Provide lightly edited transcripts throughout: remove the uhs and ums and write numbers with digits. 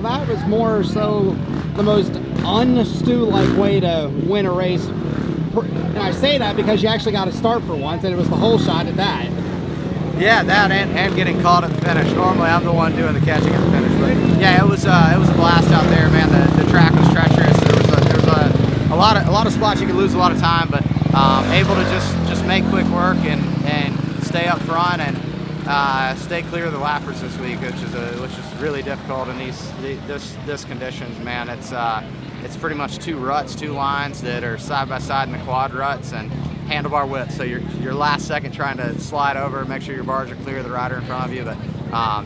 That was more so the most un-Stu-like way to win a race. And I say that because you actually got to start for once, and it was the whole shot at that. Yeah, that and getting caught at the finish. Normally I'm the one doing the catching at the finish, but yeah, it was a blast out there, man. The track was treacherous. There was a lot of spots you could lose a lot of time, but able to just make quick work and stay up front and stay clear of the lappers this week, which is really difficult in this conditions, man. It's pretty much two lines that are side by side in the quad ruts and handlebar width. So your last second trying to slide over, make sure your bars are clear of the rider in front of you. But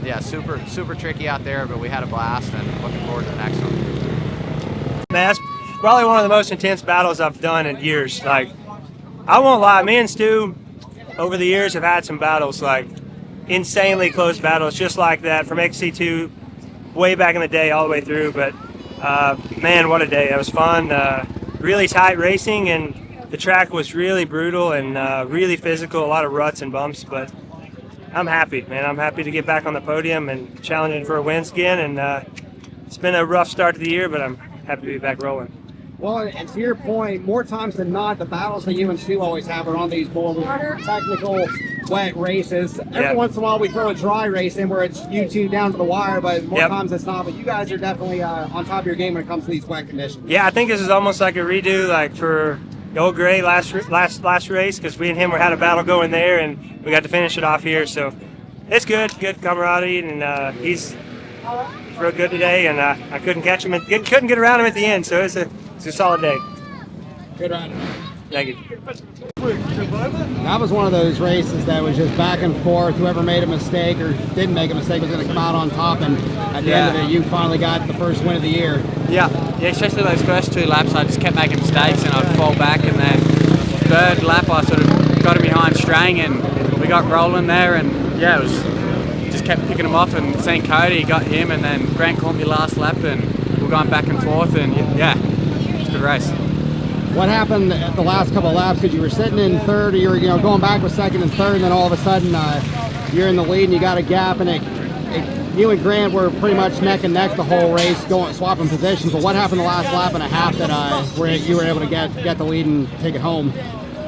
yeah, super tricky out there. But we had a blast and looking forward to the next one. Man, that's probably one of the most intense battles I've done in years. Like, I won't lie, me and Stu over the years have had some battles, like insanely close battles just like that from XC2 way back in the day all the way through. But man, what a day. It was fun, really tight racing, and the track was really brutal and really physical, a lot of ruts and bumps. But I'm happy, man. I'm happy to get back on the podium and challenging for a win again. And it's been a rough start to the year, but I'm happy to be back rolling. Well, and to your point, more times than not, the battles that you and Stu always have are on these more technical, wet races. Every once in a while we throw a dry race in where it's you two down to the wire, but more times it's not. But you guys are definitely on top of your game when it comes to these wet conditions. Yeah, I think this is almost like a redo, like for Old Gray last race, because we and him had a battle going there, and we got to finish it off here. So it's good camaraderie, and he's real good today, and I couldn't catch him, couldn't get around him at the end. So it's a solid day. Good run. Thank you. That was one of those races that was just back and forth. Whoever made a mistake or didn't make a mistake was going to come out on top, and at the end of it, you finally got the first win of the year. Yeah, especially those first two laps, I just kept making mistakes and I'd fall back, and then third lap I sort of got him behind Strang and we got rolling there, and yeah, it was just kept picking him off and seeing Cody, got him, and then Grant caught me last lap and we're going back and forth, and yeah, it was a good race. What happened at the last couple of laps? Because you were sitting in third, or you were going back with second and third, and then all of a sudden you're in the lead and you got a gap, and you and Grant were pretty much neck and neck the whole race, swapping positions. But what happened the last lap and a half that where you were able to get the lead and take it home?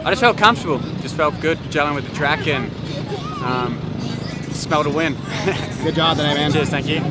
I just felt comfortable, just felt good gelling with the track, and smelled a win. Good job today, man. Cheers, thank you.